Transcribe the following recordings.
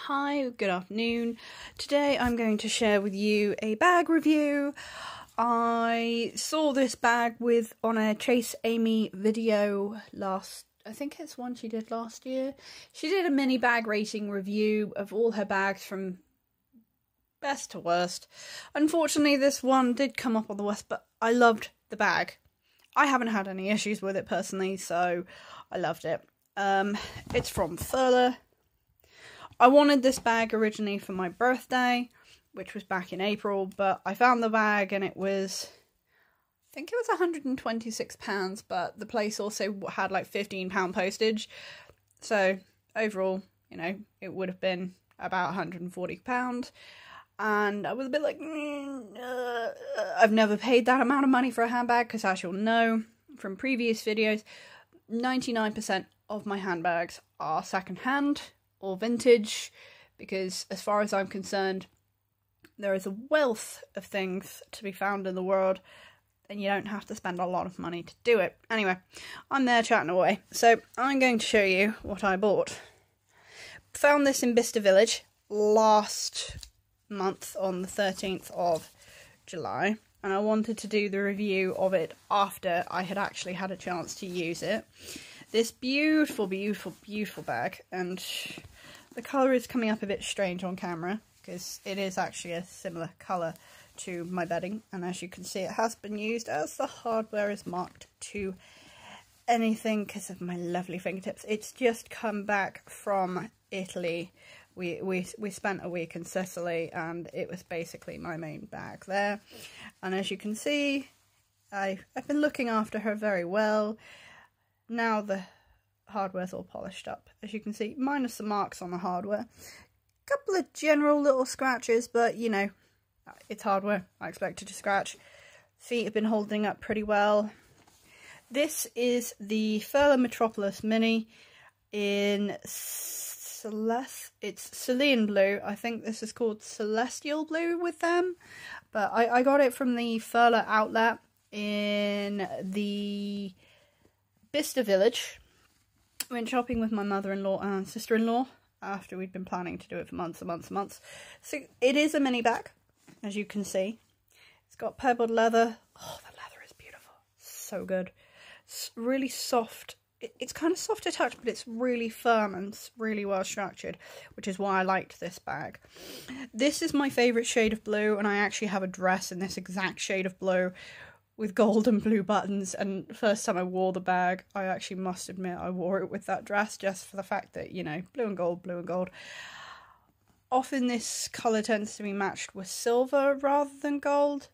Hi, good afternoon. Today I'm going to share with you a bag review. I saw this bag on a Chase Amy video I think it's one she did last year. She did a mini bag rating review of all her bags from best to worst. Unfortunately, this one did come up on the worst, but I loved the bag. I haven't had any issues with it personally, so I loved it. It's from Furla. I wanted this bag originally for my birthday, which was back in April, but I found the bag and it was, I think it was £126, but the place also had like £15 postage. So overall, it would have been about £140. And I was a bit like, I've never paid that amount of money for a handbag, because as you'll know from previous videos, 99% of my handbags are secondhand or vintage, because as far as I'm concerned, there is a wealth of things to be found in the world and you don't have to spend a lot of money to do it. Anyway, I'm there chatting away, so I'm going to show you what I bought. Found this in Bicester Village last month on the 13th of July, and I wanted to do the review of it after I had actually had a chance to use it. This beautiful, beautiful, beautiful bag, and the colour is coming up a bit strange on camera because it is actually a similar colour to my bedding, and as you can see it has been used as the hardware is marked to anything because of my lovely fingertips. It's just come back from Italy. We spent a week in Sicily and it was basically my main bag there, and as you can see I've been looking after her very well. Now the hardware's all polished up, as you can see, minus the marks on the hardware. Couple of general little scratches, but it's hardware, I expect it to scratch. Feet have been holding up pretty well. This is the Furla Metropolis Mini in it's Celine blue. I think this is called Celestial blue with them, but I got it from the Furla outlet in the Bicester Village. Went shopping with my mother-in-law and sister-in-law after we'd been planning to do it for months and months and months. So it is a mini bag, as you can see. It's got pebbled leather. Oh, the leather is beautiful. So good. It's really soft. It's kind of soft to touch, but it's really firm and it's really well structured, which is why I liked this bag. This is my favourite shade of blue, and I actually have a dress in this exact shade of blue with gold and blue buttons, and the first time I wore the bag, I actually must admit I wore it with that dress just for the fact that, blue and gold, blue and gold. Often this colour tends to be matched with silver rather than gold,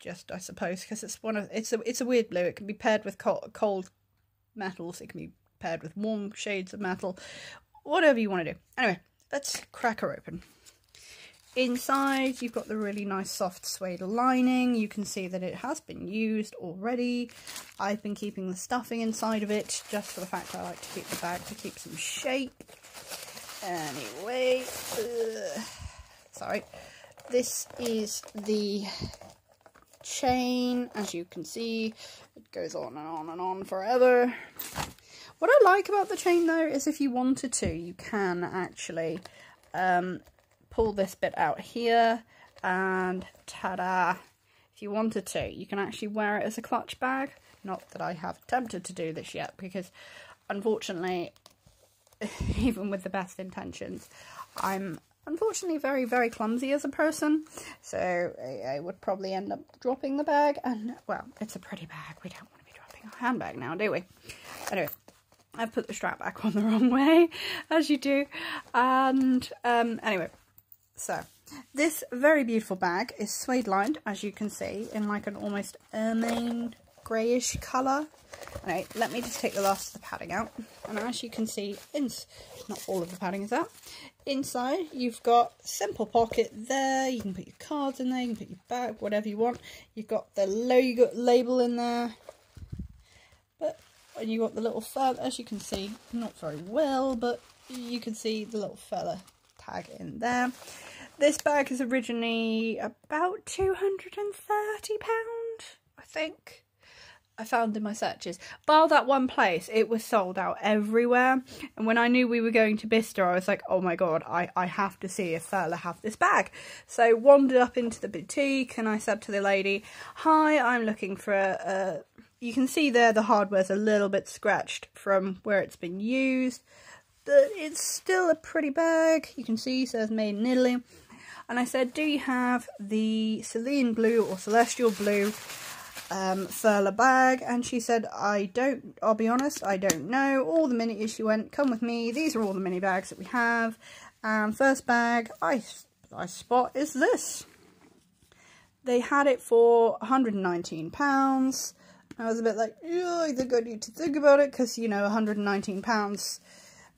just I suppose because it's a weird blue. It can be paired with cold metals, it can be paired with warm shades of metal, whatever you want to do. Anyway, let's crack her open. Inside, you've got the really nice soft suede lining. You can see that it has been used already. I've been keeping the stuffing inside of it just for the fact I like to keep the bag to keep some shape. Anyway, sorry. This is the chain. As you can see, it goes on and on and on forever. What I like about the chain though is if you wanted to, you can actually pull this bit out here, and ta-da! If you wanted to, you can actually wear it as a clutch bag. Not that I have attempted to do this yet, because unfortunately, even with the best intentions, I'm unfortunately very, very clumsy as a person, so I would probably end up dropping the bag, and well, it's a pretty bag. We don't want to be dropping our handbag now, do we? Anyway, I've put the strap back on the wrong way, as you do, and anyway. So, this very beautiful bag is suede lined, as you can see, in like an almost ermine greyish colour. Anyway, let me just take the last of the padding out. And as you can see, not all of the padding is out. Inside, you've got a simple pocket there. You can put your cards in there, you can put your bag, whatever you want. You've got the logo label in there. And you've got the little fella, as you can see, not very well, but you can see the little fella tag in there. This bag is originally about £230, I think. I found in my searches. Bar that one place, it was sold out everywhere. And when I knew we were going to Bicester, I was like, oh my god, I have to see if Furla have this bag. So wandered up into the boutique and I said to the lady, hi, I'm looking for a you can see there the hardware's a little bit scratched from where it's been used, but it's still a pretty bag. You can see it says made in Italy. And I said, do you have the Celine blue or celestial blue Furla bag? And she said, I'll be honest, I don't know. All the minis, she went, come with me, these are all the mini bags that we have. And first bag I spot is this. They had it for £119. I was a bit like, oh, I think I need to think about it, because, you know, £119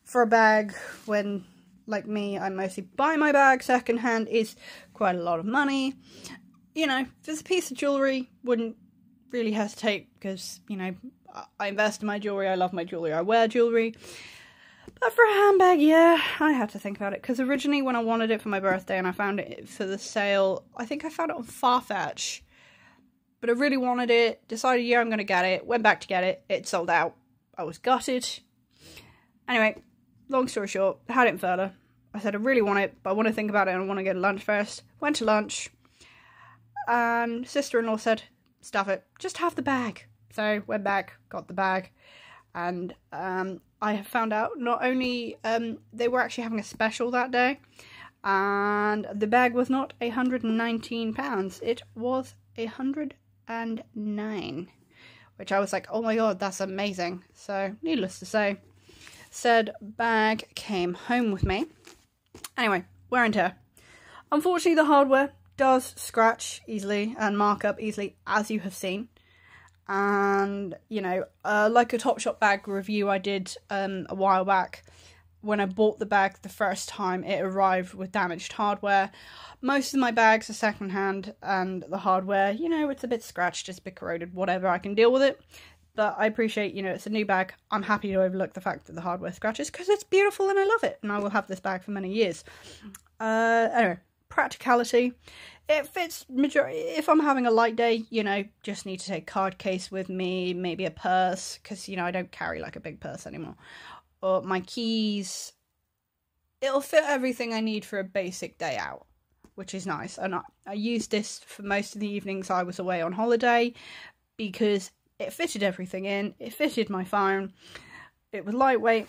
for a bag when, like me, I mostly buy my bag secondhand is quite a lot of money. You know, if it's a piece of jewellery, wouldn't really hesitate, because, you know, I invest in my jewellery, I love my jewellery, I wear jewellery. But for a handbag, yeah, I had to think about it, because originally when I wanted it for my birthday and I found it for the sale, I think I found it on Farfetch, but I really wanted it, decided, yeah, I'm going to get it, went back to get it, it sold out, I was gutted. Anyway, long story short, I had it in Furla. I said I really want it, but I want to think about it and I want to go to lunch first. Went to lunch, and sister-in-law said, stuff it, just have the bag. So went back, got the bag, and I have found out not only they were actually having a special that day, and the bag was not £119, it was £109, which I was like, oh my god, that's amazing. So needless to say, said bag came home with me. Anyway, wear and tear. Unfortunately, the hardware does scratch easily and mark up easily, as you have seen. And, you know, like a Topshop bag review I did a while back, when I bought the bag the first time, it arrived with damaged hardware. Most of my bags are secondhand, and the hardware, you know, it's a bit scratched, it's a bit corroded, whatever, I can deal with it. But I appreciate, you know, it's a new bag. I'm happy to overlook the fact that the hardware scratches, because it's beautiful and I love it. And I will have this bag for many years. Anyway, practicality. It fits majority. If I'm having a light day, you know, just need to take card case with me, maybe a purse, because, you know, I don't carry like a big purse anymore. Or my keys. It'll fit everything I need for a basic day out, which is nice. And I used this for most of the evenings I was away on holiday, because it fitted everything in, it fitted my phone, it was lightweight.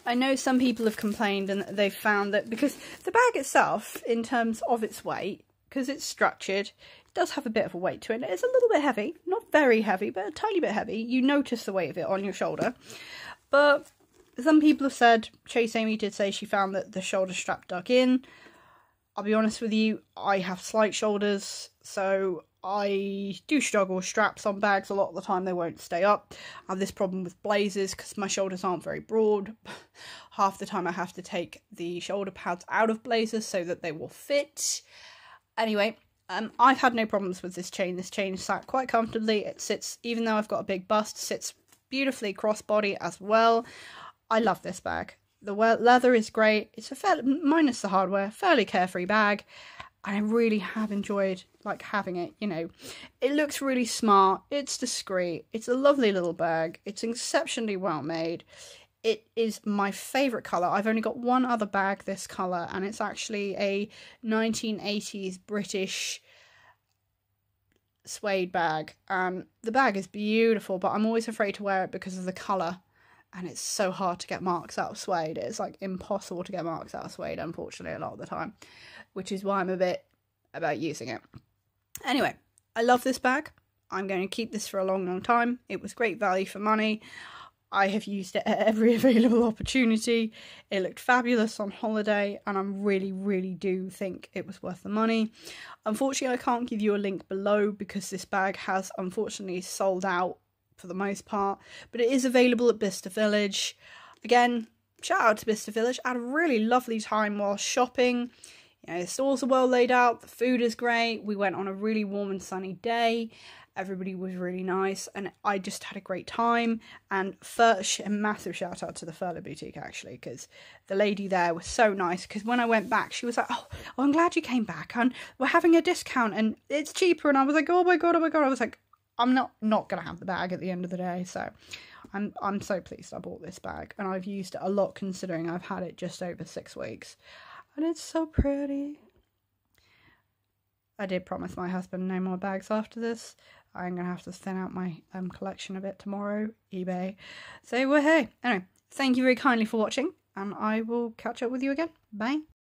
I know some people have complained and they've found that because the bag itself, in terms of its weight, because it's structured, it does have a bit of a weight to it. It's a little bit heavy, not very heavy, but a tiny bit heavy. You notice the weight of it on your shoulder. But some people have said, Chase Amy did say she found that the shoulder strap dug in. I'll be honest with you, I have slight shoulders, so I do struggle with straps on bags. A lot of the time they won't stay up. I have this problem with blazers because my shoulders aren't very broad. Half the time I have to take the shoulder pads out of blazers so that they will fit. Anyway, I've had no problems with this chain. This chain sat quite comfortably. It sits, even though I've got a big bust, sits beautifully crossbody as well. I love this bag. The leather is great. It's minus the hardware, fairly carefree bag. I really have enjoyed like having it, you know. It looks really smart, it's discreet, it's a lovely little bag, it's exceptionally well made. It is my favourite colour. I've only got one other bag this colour, and it's actually a 1980s British suede bag. The bag is beautiful, but I'm always afraid to wear it because of the colour. And it's so hard to get marks out of suede. It's like impossible to get marks out of suede, unfortunately, a lot of the time. Which is why I'm a bit about using it. Anyway, I love this bag. I'm going to keep this for a long, long time. It was great value for money. I have used it at every available opportunity. It looked fabulous on holiday, and I really, really do think it was worth the money. Unfortunately, I can't give you a link below because this bag has unfortunately sold out for the most part, but it is available at Bicester Village. Again, shout out to Bicester Village. I had a really lovely time while shopping. You know, the stores are well laid out, the food is great. We went on a really warm and sunny day. Everybody was really nice, and I just had a great time. And a massive shout out to the Furla boutique, actually, because the lady there was so nice. Because when I went back, she was like, oh, I'm glad you came back, and we're having a discount and it's cheaper. And I was like, oh my god, oh my god. I was like, I'm not gonna have the bag at the end of the day, so I'm so pleased I bought this bag, and I've used it a lot considering I've had it just over 6 weeks, and it's so pretty. I did promise my husband no more bags after this. I'm gonna have to thin out my collection a bit tomorrow, eBay. So well, hey, anyway, thank you very kindly for watching, and I will catch up with you again. Bye.